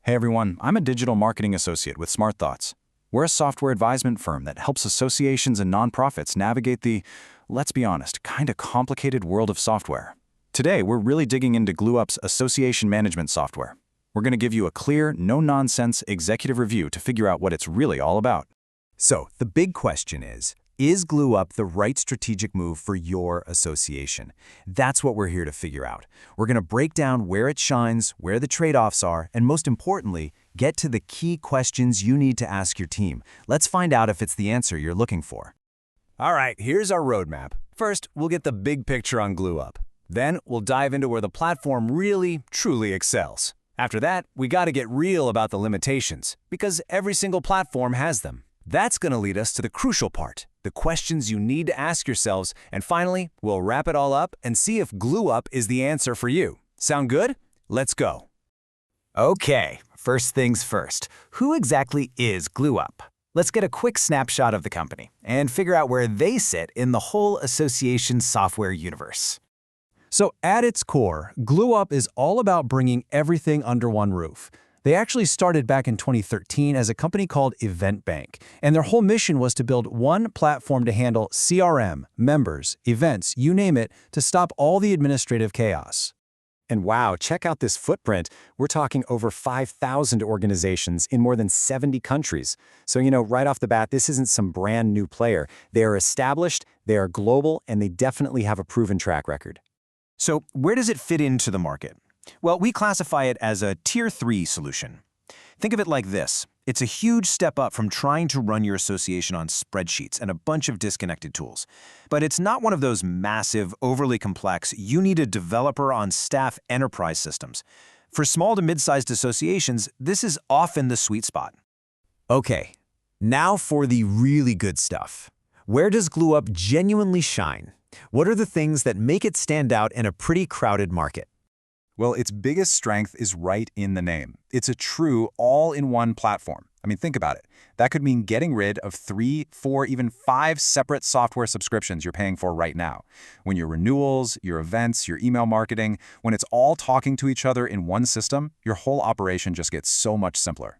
Hey everyone, I'm a digital marketing associate with SmartThoughts. We're a software advisement firm that helps associations and nonprofits navigate the, let's be honest, kind of complicated world of software. Today, we're really digging into GlueUp's association management software. We're going to give you a clear, no-nonsense executive review to figure out what it's really all about. So, the big question is GlueUp the right strategic move for your association? That's what we're here to figure out. We're going to break down where it shines, where the trade-offs are, and most importantly, get to the key questions you need to ask your team. Let's find out if it's the answer you're looking for. All right, here's our roadmap. First, we'll get the big picture on GlueUp. Then, we'll dive into where the platform really, truly excels. After that, we got to get real about the limitations, because every single platform has them. That's going to lead us to the crucial part, the questions you need to ask yourselves, and finally, we'll wrap it all up and see if GlueUp is the answer for you. Sound good? Let's go. Okay, first things first. Who exactly is GlueUp? Let's get a quick snapshot of the company and figure out where they sit in the whole association software universe. So at its core, GlueUp is all about bringing everything under one roof. They actually started back in 2013 as a company called EventBank, and their whole mission was to build one platform to handle CRM, members, events, you name it, to stop all the administrative chaos. And wow, check out this footprint. We're talking over 5,000 organizations in more than 70 countries. So, right off the bat, this isn't some brand new player. They are established, they are global, and they definitely have a proven track record. So where does it fit into the market? Well, we classify it as a Tier 3 solution. Think of it like this. It's a huge step up from trying to run your association on spreadsheets and a bunch of disconnected tools. But it's not one of those massive, overly complex, you need a developer on staff enterprise systems. For small to mid-sized associations, this is often the sweet spot. Okay, now for the really good stuff. Where does GlueUp genuinely shine? What are the things that make it stand out in a pretty crowded market? Well, its biggest strength is right in the name. It's a true all-in-one platform. I mean, think about it. That could mean getting rid of 3, 4, even 5 separate software subscriptions you're paying for right now. When your renewals, your events, your email marketing, when it's all talking to each other in one system, your whole operation just gets so much simpler.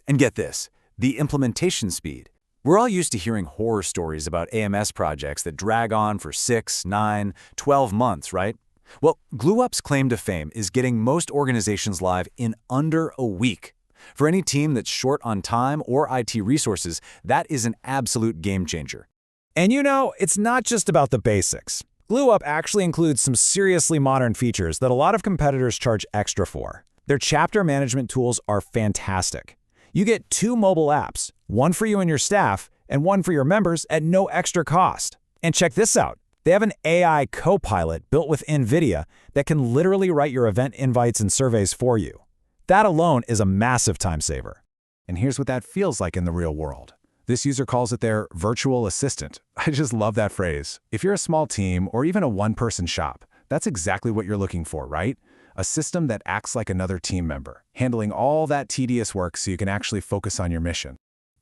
And get this, the implementation speed. We're all used to hearing horror stories about AMS projects that drag on for 6, 9, 12 months, right? Well, GlueUp's claim to fame is getting most organizations live in under a week. For any team that's short on time or IT resources, that is an absolute game changer. And it's not just about the basics. GlueUp actually includes some seriously modern features that a lot of competitors charge extra for. Their chapter management tools are fantastic. You get 2 mobile apps, one for you and your staff, and one for your members at no extra cost. And check this out. They have an AI co-pilot built with NVIDIA that can literally write your event invites and surveys for you. That alone is a massive time saver. And here's what that feels like in the real world. This user calls it their virtual assistant. I just love that phrase. If you're a small team or even a one-person shop, that's exactly what you're looking for, right? A system that acts like another team member, handling all that tedious work so you can actually focus on your mission.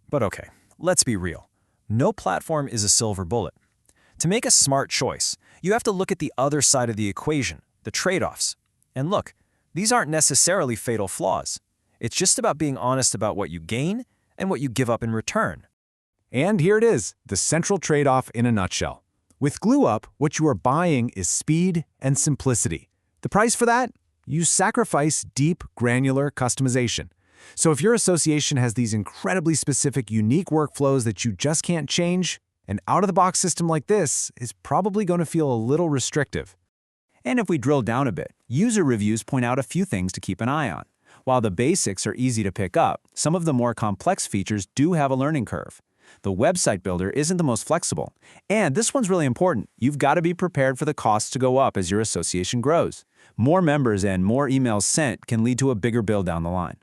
But okay, let's be real. No platform is a silver bullet. To make a smart choice, you have to look at the other side of the equation, the trade-offs. And look, these aren't necessarily fatal flaws. It's just about being honest about what you gain and what you give up in return. And here it is, the central trade-off in a nutshell. With GlueUp, what you are buying is speed and simplicity. The price for that? You sacrifice deep, granular customization. So if your association has these incredibly specific, unique workflows that you just can't change, an out-of-the-box system like this is probably going to feel a little restrictive. And if we drill down a bit, user reviews point out a few things to keep an eye on. While the basics are easy to pick up, some of the more complex features do have a learning curve. The website builder isn't the most flexible. And this one's really important. You've got to be prepared for the costs to go up as your association grows. More members and more emails sent can lead to a bigger bill down the line.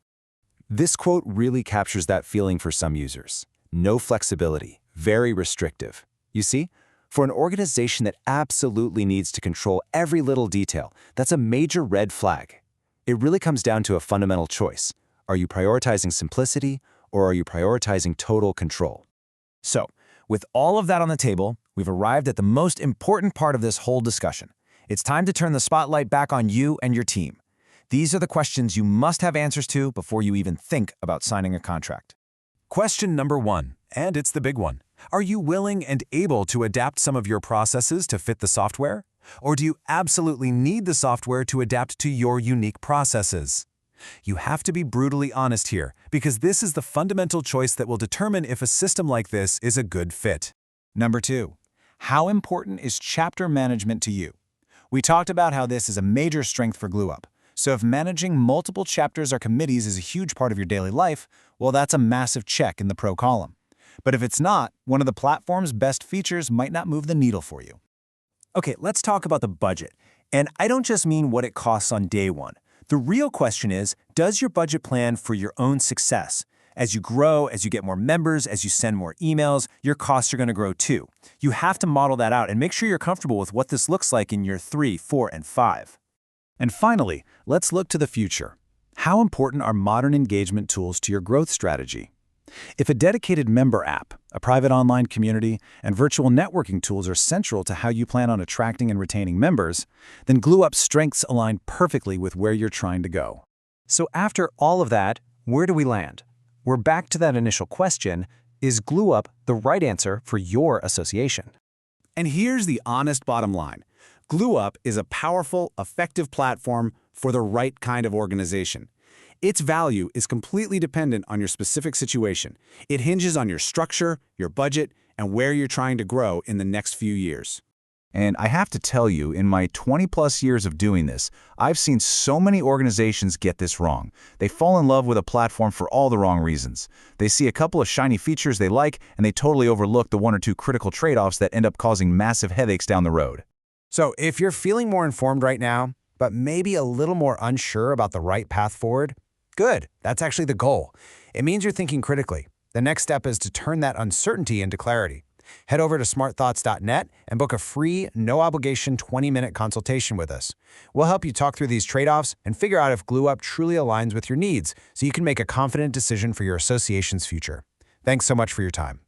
This quote really captures that feeling for some users. No flexibility, very restrictive. You see, for an organization that absolutely needs to control every little detail, that's a major red flag. It really comes down to a fundamental choice. Are you prioritizing simplicity or are you prioritizing total control? So, with all of that on the table, we've arrived at the most important part of this whole discussion. It's time to turn the spotlight back on you and your team. These are the questions you must have answers to before you even think about signing a contract. Question number 1, and it's the big one. Are you willing and able to adapt some of your processes to fit the software? Or do you absolutely need the software to adapt to your unique processes? You have to be brutally honest here, because this is the fundamental choice that will determine if a system like this is a good fit. Number 2, how important is chapter management to you? We talked about how this is a major strength for GlueUp. So if managing multiple chapters or committees is a huge part of your daily life, well, that's a massive check in the pro column. But if it's not, one of the platform's best features might not move the needle for you. Okay, let's talk about the budget. And I don't just mean what it costs on day one. The real question is, does your budget plan for your own success? As you grow, as you get more members, as you send more emails, your costs are going to grow too. You have to model that out and make sure you're comfortable with what this looks like in year 3, 4, and 5. And finally, let's look to the future. How important are modern engagement tools to your growth strategy? If a dedicated member app, a private online community, and virtual networking tools are central to how you plan on attracting and retaining members, then GlueUp's strengths align perfectly with where you're trying to go. So after all of that, where do we land? We're back to that initial question, is GlueUp the right answer for your association? And here's the honest bottom line. GlueUp is a powerful, effective platform for the right kind of organization. Its value is completely dependent on your specific situation. It hinges on your structure, your budget, and where you're trying to grow in the next few years. And I have to tell you, in my 20-plus years of doing this, I've seen so many organizations get this wrong. They fall in love with a platform for all the wrong reasons. They see a couple of shiny features they like, and they totally overlook the 1 or 2 critical trade-offs that end up causing massive headaches down the road. So if you're feeling more informed right now, but maybe a little more unsure about the right path forward, good. That's actually the goal. It means you're thinking critically. The next step is to turn that uncertainty into clarity. Head over to smartthoughts.net and book a free, no-obligation 20-minute consultation with us. We'll help you talk through these trade-offs and figure out if GlueUp truly aligns with your needs so you can make a confident decision for your association's future. Thanks so much for your time.